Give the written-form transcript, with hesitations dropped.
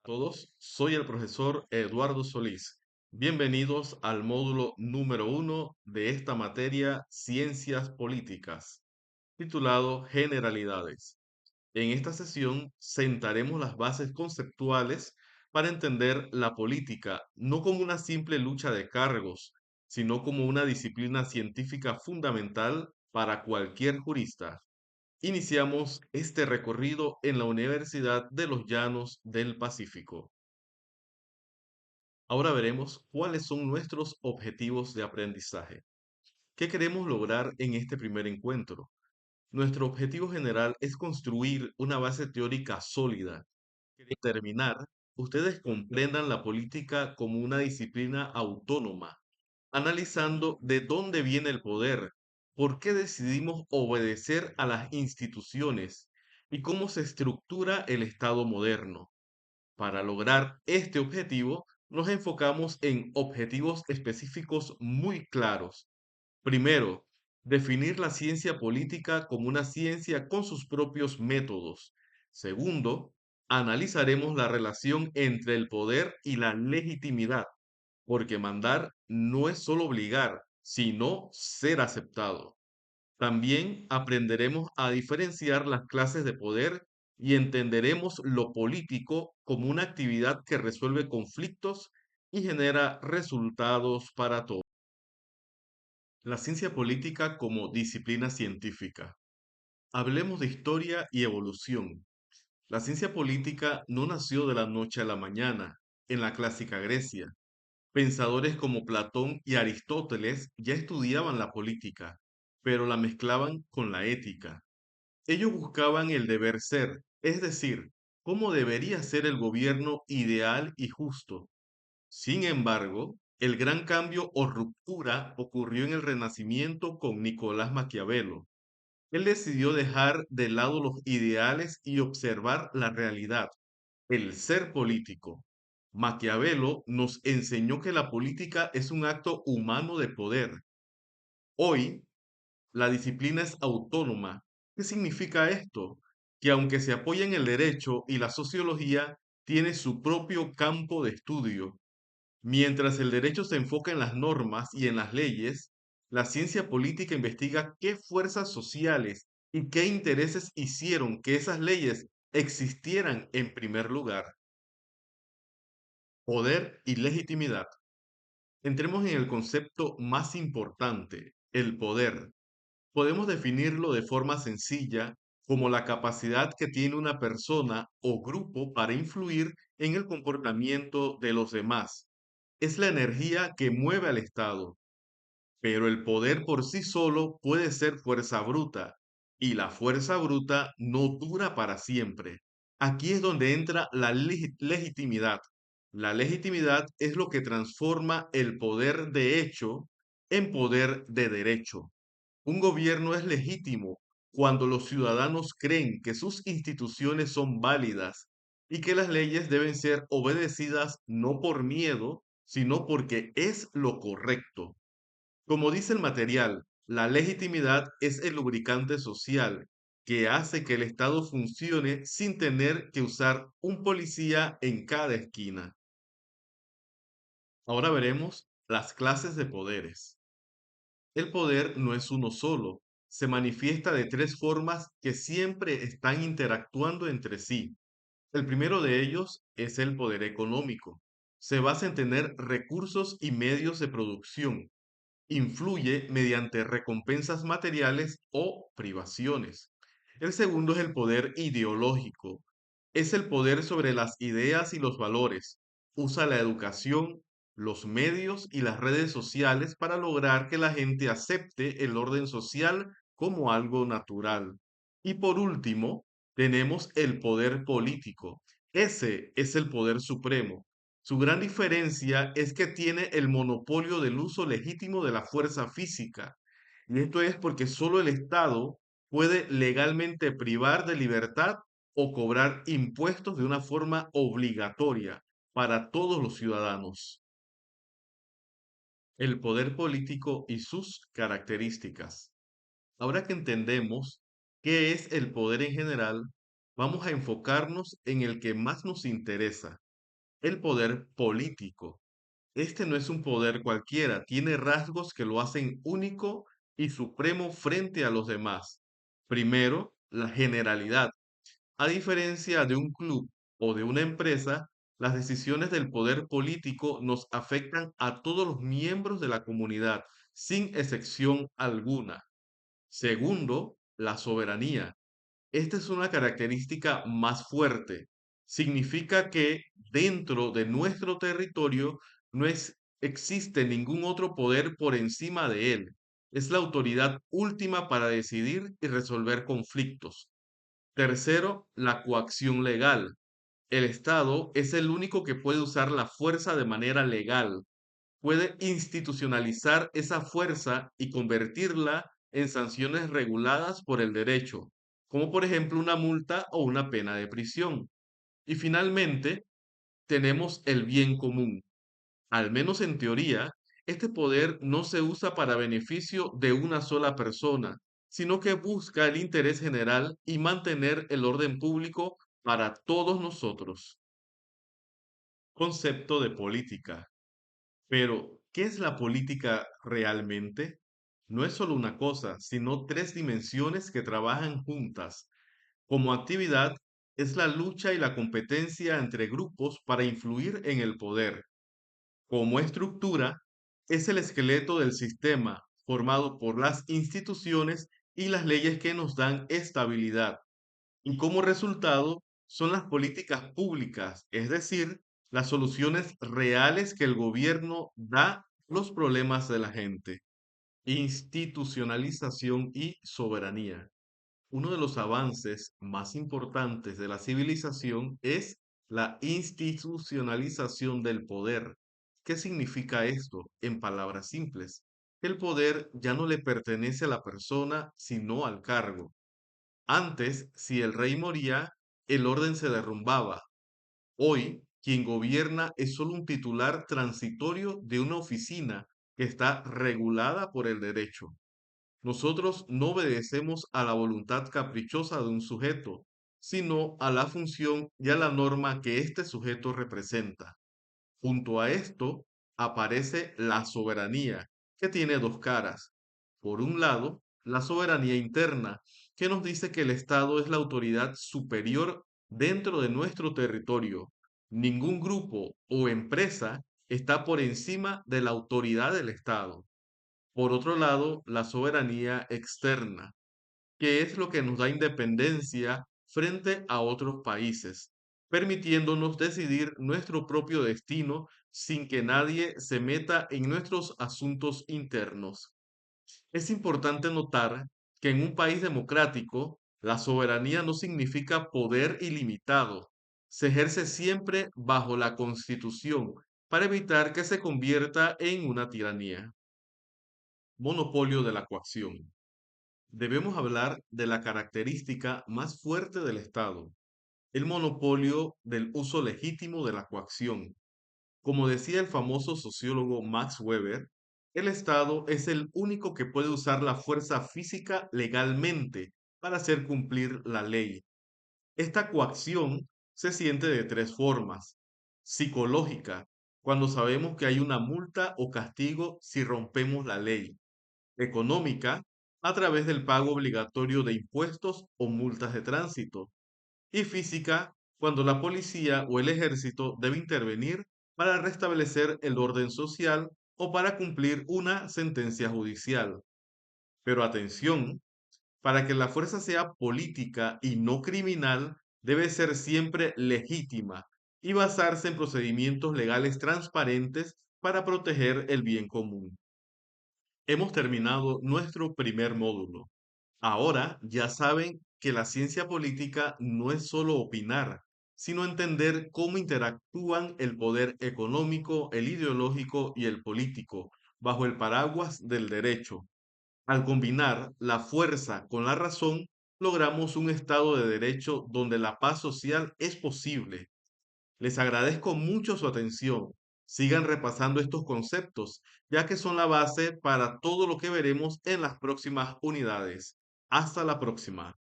Todos, soy el profesor Eduardo Solís. Bienvenidos al módulo número 1 de esta materia Ciencias Políticas, titulado Generalidades. En esta sesión sentaremos las bases conceptuales para entender la política, no como una simple lucha de cargos, sino como una disciplina científica fundamental para cualquier jurista. Iniciamos este recorrido en la Universidad de los Llanos del Pacífico. Ahora veremos cuáles son nuestros objetivos de aprendizaje. ¿Qué queremos lograr en este primer encuentro? Nuestro objetivo general es construir una base teórica sólida que determinar, ustedes comprendan la política como una disciplina autónoma, analizando de dónde viene el poder, por qué decidimos obedecer a las instituciones y cómo se estructura el Estado moderno. Para lograr este objetivo, nos enfocamos en objetivos específicos muy claros. Primero, definir la ciencia política como una ciencia con sus propios métodos. Segundo, analizaremos la relación entre el poder y la legitimidad, porque mandar no es solo obligar, sino ser aceptado. También aprenderemos a diferenciar las clases de poder y entenderemos lo político como una actividad que resuelve conflictos y genera resultados para todos. La ciencia política como disciplina científica. Hablemos de historia y evolución. La ciencia política no nació de la noche a la mañana en la clásica Grecia. Pensadores como Platón y Aristóteles ya estudiaban la política, pero la mezclaban con la ética. Ellos buscaban el deber ser, es decir, cómo debería ser el gobierno ideal y justo. Sin embargo, el gran cambio o ruptura ocurrió en el Renacimiento con Nicolás Maquiavelo. Él decidió dejar de lado los ideales y observar la realidad, el ser político. Maquiavelo nos enseñó que la política es un acto humano de poder. Hoy, la disciplina es autónoma. ¿Qué significa esto? Que aunque se apoya en el derecho y la sociología, tiene su propio campo de estudio. Mientras el derecho se enfoca en las normas y en las leyes, la ciencia política investiga qué fuerzas sociales y qué intereses hicieron que esas leyes existieran en primer lugar. Poder y legitimidad. Entremos en el concepto más importante, el poder. Podemos definirlo de forma sencilla como la capacidad que tiene una persona o grupo para influir en el comportamiento de los demás. Es la energía que mueve al Estado, pero el poder por sí solo puede ser fuerza bruta, y la fuerza bruta no dura para siempre. Aquí es donde entra la legitimidad. La legitimidad es lo que transforma el poder de hecho en poder de derecho. Un gobierno es legítimo cuando los ciudadanos creen que sus instituciones son válidas y que las leyes deben ser obedecidas no por miedo, sino porque es lo correcto. Como dice el material, la legitimidad es el lubricante social que hace que el Estado funcione sin tener que usar un policía en cada esquina. Ahora veremos las clases de poderes. El poder no es uno solo, se manifiesta de tres formas que siempre están interactuando entre sí. El primero de ellos es el poder económico. Se basa en tener recursos y medios de producción. Influye mediante recompensas materiales o privaciones. El segundo es el poder ideológico. Es el poder sobre las ideas y los valores. Usa la educación, los medios y las redes sociales para lograr que la gente acepte el orden social como algo natural. Y por último, tenemos el poder político. Ese es el poder supremo. Su gran diferencia es que tiene el monopolio del uso legítimo de la fuerza física. Y esto es porque solo el Estado puede legalmente privar de libertad o cobrar impuestos de una forma obligatoria para todos los ciudadanos. El poder político y sus características. Ahora que entendemos qué es el poder en general, vamos a enfocarnos en el que más nos interesa, El poder político. Este no es un poder cualquiera, tiene rasgos que lo hacen único y supremo frente a los demás. Primero, la generalidad. A diferencia de un club o de una empresa, las decisiones del poder político nos afectan a todos los miembros de la comunidad, sin excepción alguna. Segundo, la soberanía. Esta es una característica más fuerte. Significa que dentro de nuestro territorio existe ningún otro poder por encima de él. Es la autoridad última para decidir y resolver conflictos. Tercero, la coacción legal. El Estado es el único que puede usar la fuerza de manera legal, puede institucionalizar esa fuerza y convertirla en sanciones reguladas por el derecho, como por ejemplo una multa o una pena de prisión. Y finalmente, tenemos el bien común. Al menos en teoría, este poder no se usa para beneficio de una sola persona, sino que busca el interés general y mantener el orden público para todos nosotros. Concepto de política. Pero, ¿qué es la política realmente? No es solo una cosa, sino tres dimensiones que trabajan juntas. Como actividad, es la lucha y la competencia entre grupos para influir en el poder. Como estructura, es el esqueleto del sistema, formado por las instituciones y las leyes que nos dan estabilidad. Y como resultado, son las políticas públicas, es decir, las soluciones reales que el gobierno da a los problemas de la gente. Institucionalización y soberanía. Uno de los avances más importantes de la civilización es la institucionalización del poder. ¿Qué significa esto? En palabras simples, el poder ya no le pertenece a la persona, sino al cargo. Antes, si el rey moría, el orden se derrumbaba. Hoy, quien gobierna es solo un titular transitorio de una oficina que está regulada por el derecho. Nosotros no obedecemos a la voluntad caprichosa de un sujeto, sino a la función y a la norma que este sujeto representa. Junto a esto aparece la soberanía, que tiene dos caras. Por un lado, la soberanía interna, que nos dice que el Estado es la autoridad superior dentro de nuestro territorio. Ningún grupo o empresa está por encima de la autoridad del Estado. Por otro lado, la soberanía externa, que es lo que nos da independencia frente a otros países, permitiéndonos decidir nuestro propio destino sin que nadie se meta en nuestros asuntos internos. Es importante notar que en un país democrático, la soberanía no significa poder ilimitado. Se ejerce siempre bajo la Constitución para evitar que se convierta en una tiranía. Monopolio de la coacción. Debemos hablar de la característica más fuerte del Estado, el monopolio del uso legítimo de la coacción. Como decía el famoso sociólogo Max Weber, el Estado es el único que puede usar la fuerza física legalmente para hacer cumplir la ley. Esta coacción se siente de tres formas. Psicológica, cuando sabemos que hay una multa o castigo si rompemos la ley. Económica, a través del pago obligatorio de impuestos o multas de tránsito, y física, cuando la policía o el ejército debe intervenir para restablecer el orden social o para cumplir una sentencia judicial. Pero atención, para que la fuerza sea política y no criminal, debe ser siempre legítima y basarse en procedimientos legales transparentes para proteger el bien común. Hemos terminado nuestro primer módulo. Ahora ya saben que la ciencia política no es solo opinar, sino entender cómo interactúan el poder económico, el ideológico y el político bajo el paraguas del derecho. Al combinar la fuerza con la razón, logramos un estado de derecho donde la paz social es posible. Les agradezco mucho su atención. Sigan repasando estos conceptos, ya que son la base para todo lo que veremos en las próximas unidades. Hasta la próxima.